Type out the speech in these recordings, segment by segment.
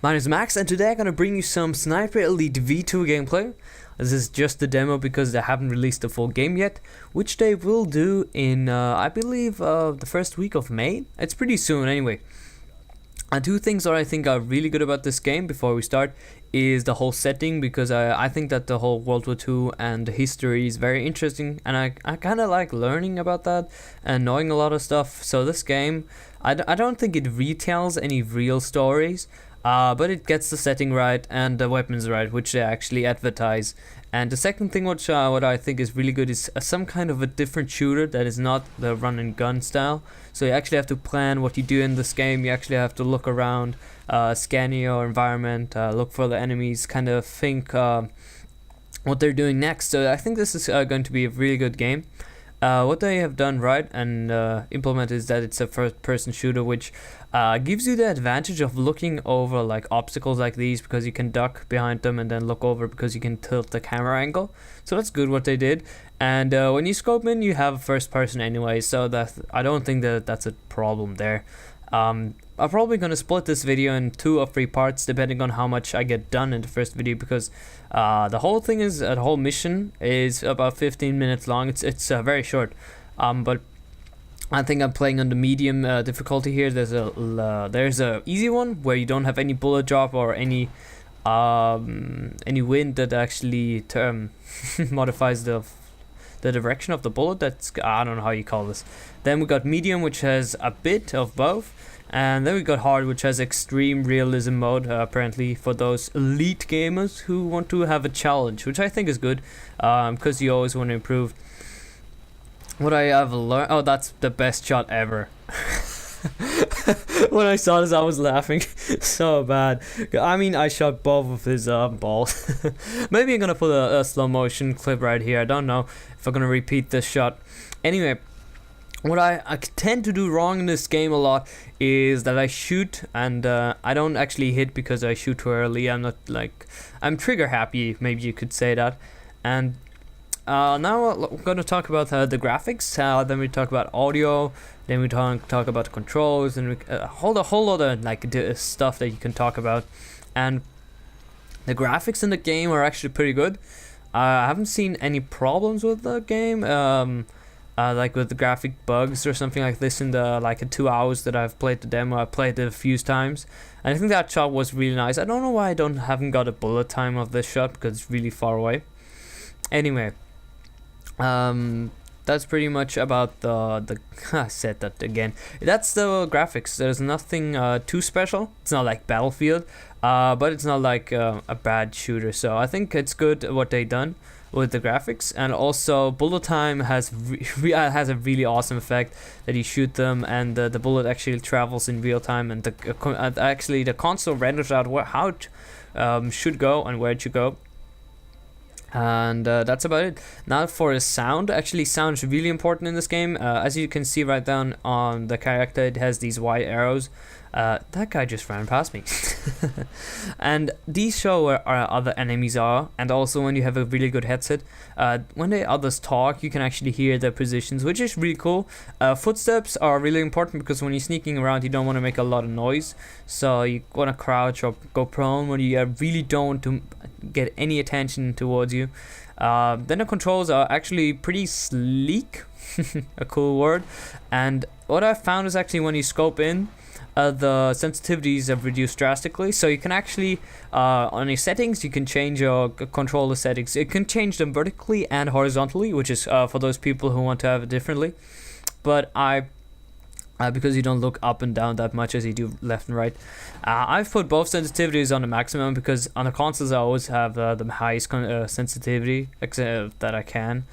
My name is Max, and today I'm going to bring you some Sniper Elite V2 gameplay. This is just the demo because they haven't released the full game yet, which they will do in, I believe, the first week of May. It's pretty soon anyway. And two things that I think are really good about this game before we start is the whole setting, because I think that the whole World War II and the history is very interesting, and I kind of like learning about that and knowing a lot of stuff. So this game, I don't think it retells any real stories, but it gets the setting right and the weapons right, which they actually advertise. And the second thing what I think is really good is some kind of a different shooter that is not the run and gun style. So you actually have to plan what you do in this game. You actually have to look around, scan your environment, look for the enemies, kind of think what they're doing next. So I think this is going to be a really good game. What they have done right and implemented is that it's a first-person shooter, which gives you the advantage of looking over like obstacles like these, because you can duck behind them and then look over because you can tilt the camera angle. So that's good what they did. And when you scope in, you have first person anyway, so that I don't think that that's a problem there. I'm probably going to split this video in 2 or 3 parts depending on how much I get done in the first video, because the whole thing is the whole mission is about 15 minutes long. It's very short, but I think I'm playing on the medium difficulty here. There's a easy one where you don't have any bullet drop or any wind that actually modifies the direction of the bullet. That's, I don't know how you call this. Then we got medium, which has a bit of both, and then we got hard, which has extreme realism mode, apparently for those elite gamers who want to have a challenge, which I think is good, because you always want to improve. What I have learned, oh, that's the best shot ever. When I saw this, I was laughing so bad. I mean, I shot both of his balls. Maybe I'm gonna put a slow motion clip right here. I don't know if I'm gonna repeat this shot. Anyway, what I tend to do wrong in this game a lot is that I shoot and I don't actually hit because I shoot too early. I'm trigger happy, maybe you could say that. And now we're going to talk about the graphics, then we talk about audio, then we talk about the controls, and a whole lot of stuff that you can talk about. And the graphics in the game are actually pretty good. I haven't seen any problems with the game, like with the graphic bugs or something like this in the 2 hours that I've played the demo. I played it a few times, and I think that shot was really nice. I don't know why I haven't got a bullet time of this shot, because it's really far away. Anyway, that's pretty much about the I said that again. That's the graphics. There's nothing too special. It's not like Battlefield, but it's not like a bad shooter. So I think it's good what they done with the graphics. And also bullet time has a really awesome effect that you shoot them and the bullet actually travels in real time, and actually the console renders out how it should go and where it should go. And that's about it. Now for the sound. Actually, sound is really important in this game. As you can see right down on the character, it has these white arrows. That guy just ran past me. And these show where our other enemies are, and also when you have a really good headset, when the others talk, you can actually hear their positions, which is really cool. Footsteps are really important, because when you're sneaking around, you don't want to make a lot of noise, so you want to crouch or go prone when you really don't want to get any attention towards you. Then the controls are actually pretty sleek, a cool word. And what I found is actually when you scope in, the sensitivities have reduced drastically, so you can actually on your settings, you can change your controller settings. You can change them vertically and horizontally, which is for those people who want to have it differently. But because you don't look up and down that much as you do left and right, I've put both sensitivities on the maximum, because on the consoles I always have the highest sensitivity that I can,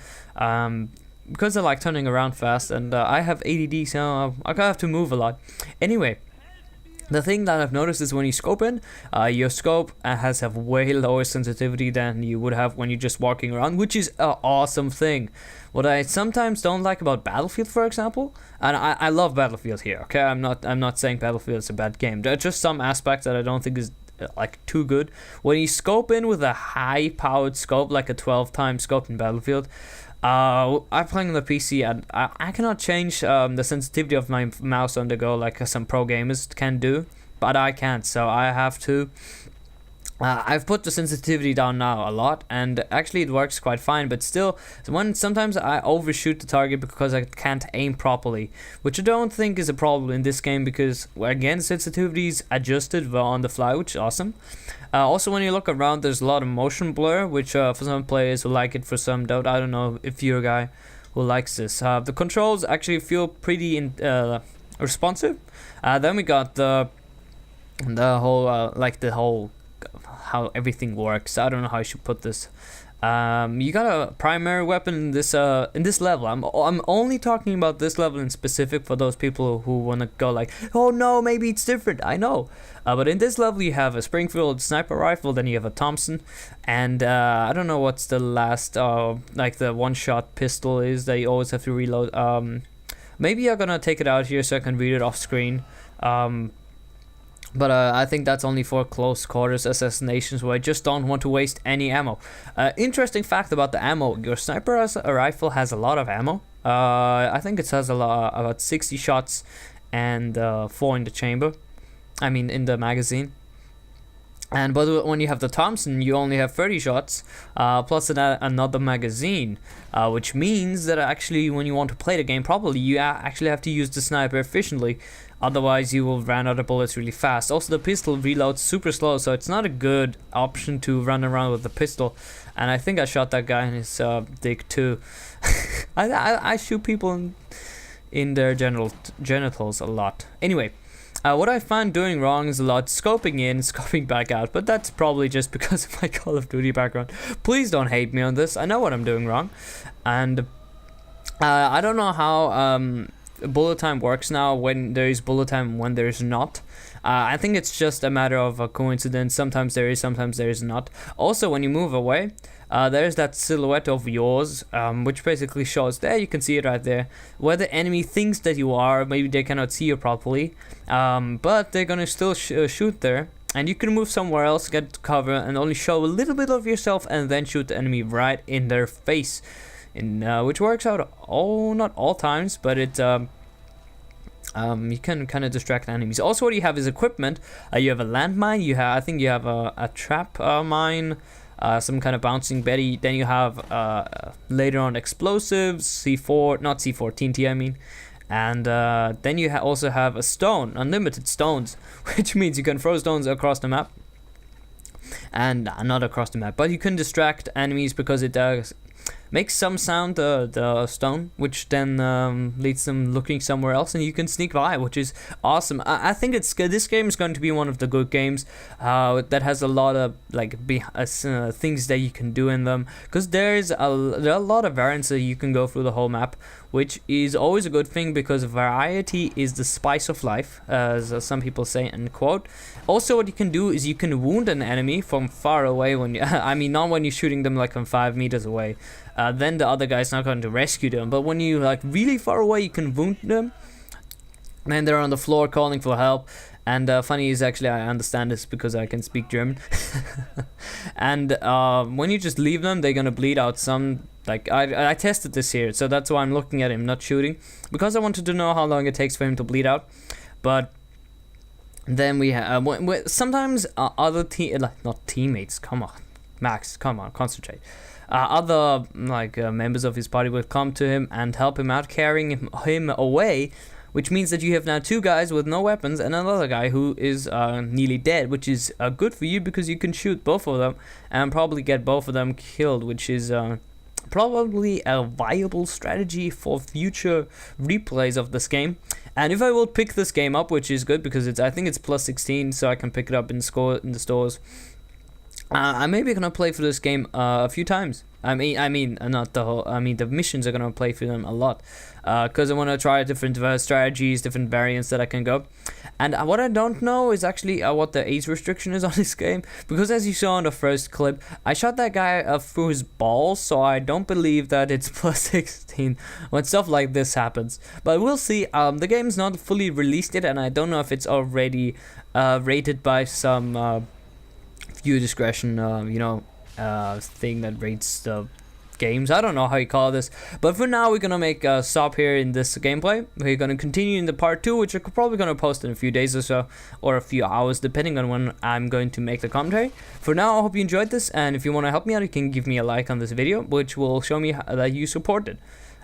because I like turning around fast, and I have ADD, so I have to move a lot. Anyway, the thing that I've noticed is when you scope in, your scope has way lower sensitivity than you would have when you're just walking around, which is an awesome thing. What I sometimes don't like about Battlefield, for example, and I love Battlefield here, okay? I'm not saying Battlefield is a bad game. There are just some aspects that I don't think is too good. When you scope in with a high-powered scope, like a 12-time scope in Battlefield, I'm playing on the PC, and I cannot change the sensitivity of my mouse on the go like some pro gamers can do. but I can't, so I have to. I've put the sensitivity down now a lot, and actually it works quite fine, but still, sometimes I overshoot the target because I can't aim properly, which I don't think is a problem in this game because, again, sensitivity is adjusted on the fly, which is awesome. Also, when you look around, there's a lot of motion blur, which for some players will like it, for some don't. I don't know if you're a guy who likes this. The controls actually feel pretty responsive. Then we got the whole how everything works. I don't know how I should put this. You got a primary weapon in this level. I'm only talking about this level in specific for those people who want to go like, oh no, maybe it's different. I know, but in this level you have a Springfield sniper rifle, then you have a Thompson, and I don't know what's the last like the one-shot pistol is that you always have to reload. Maybe I'm gonna take it out here so I can read it off screen. But I think that's only for close quarters assassinations where I just don't want to waste any ammo. Interesting fact about the ammo: your sniper rifle has a lot of ammo. I think it has about 60 shots and 4 in the chamber. I mean, in the magazine. But when you have the Thompson, you only have 30 shots plus another magazine, which means that actually when you want to play the game properly, you actually have to use the sniper efficiently. Otherwise, you will run out of bullets really fast. Also, the pistol reloads super slow, so it's not a good option to run around with the pistol. And I think I shot that guy in his dick too. I shoot people in their genitals a lot. Anyway. What I find doing wrong is a lot scoping in, scoping back out, but that's probably just because of my Call of Duty background. Please don't hate me on this. I know what I'm doing wrong, and I don't know how bullet time works now, when there is bullet time, when there's not. I think it's just a matter of a coincidence. Sometimes there is, sometimes there is not. Also, when you move away, there's that silhouette of yours, which basically shows, there you can see it right there, where the enemy thinks that you are. Maybe they cannot see you properly, but they're gonna still shoot there, and you can move somewhere else, get cover, and only show a little bit of yourself, and then shoot the enemy right in their face, which works out not all times, but it you can kind of distract enemies. Also, what you have is equipment. You have a landmine. I think you have a trap mine. Some kind of bouncing Betty. Then you have later on explosives, C4, not C4, TNT I mean. And then you also have a stone, unlimited stones, which means you can throw stones across the map. And not across the map, but you can distract enemies because it makes some sound, the stone, which then leads them looking somewhere else, and you can sneak by, which is awesome. I think this game is going to be one of the good games that has a lot of things that you can do in them, because there are a lot of variants that you can go through the whole map, which is always a good thing because variety is the spice of life, as some people say, and quote. Also, what you can do is you can wound an enemy from far away when you I mean, not when you're shooting them like from 5 meters away. Then the other guy's not going to rescue them, but when you like really far away, you can wound them. Then they're on the floor calling for help. And funny is, actually, I understand this because I can speak German. And when you just leave them, they're gonna bleed out some. Like I tested this here, so that's why I'm looking at him, not shooting, because I wanted to know how long it takes for him to bleed out. But then we have sometimes other not teammates. Come on, Max, come on, concentrate. Other members of his party will come to him and help him out, carrying him away, which means that you have now 2 guys with no weapons and another guy who is nearly dead, which is good for you because you can shoot both of them and probably get both of them killed, which is probably a viable strategy for future replays of this game. And if I will pick this game up, which is good because I think it's plus 16, so I can pick it up in the stores. I'm maybe gonna play through this game a few times. I mean, not the whole. I mean, the missions are gonna play through them a lot, because I want to try different strategies, different variants that I can go. And what I don't know is actually what the age restriction is on this game, because as you saw in the first clip, I shot that guy through his balls, so I don't believe that it's plus 16 when stuff like this happens. But we'll see. The game's not fully released yet, and I don't know if it's already rated by some viewer discretion, thing that rates the games. I don't know how you call this, but for now we're gonna make a stop here in this gameplay. We're gonna continue in the part 2, which I'm probably gonna post in a few days or so, or a few hours, depending on when I'm going to make the commentary. For now, I hope you enjoyed this, and if you want to help me out, you can give me a like on this video, which will show me that you supported.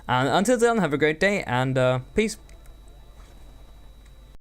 And until then, have a great day, and peace.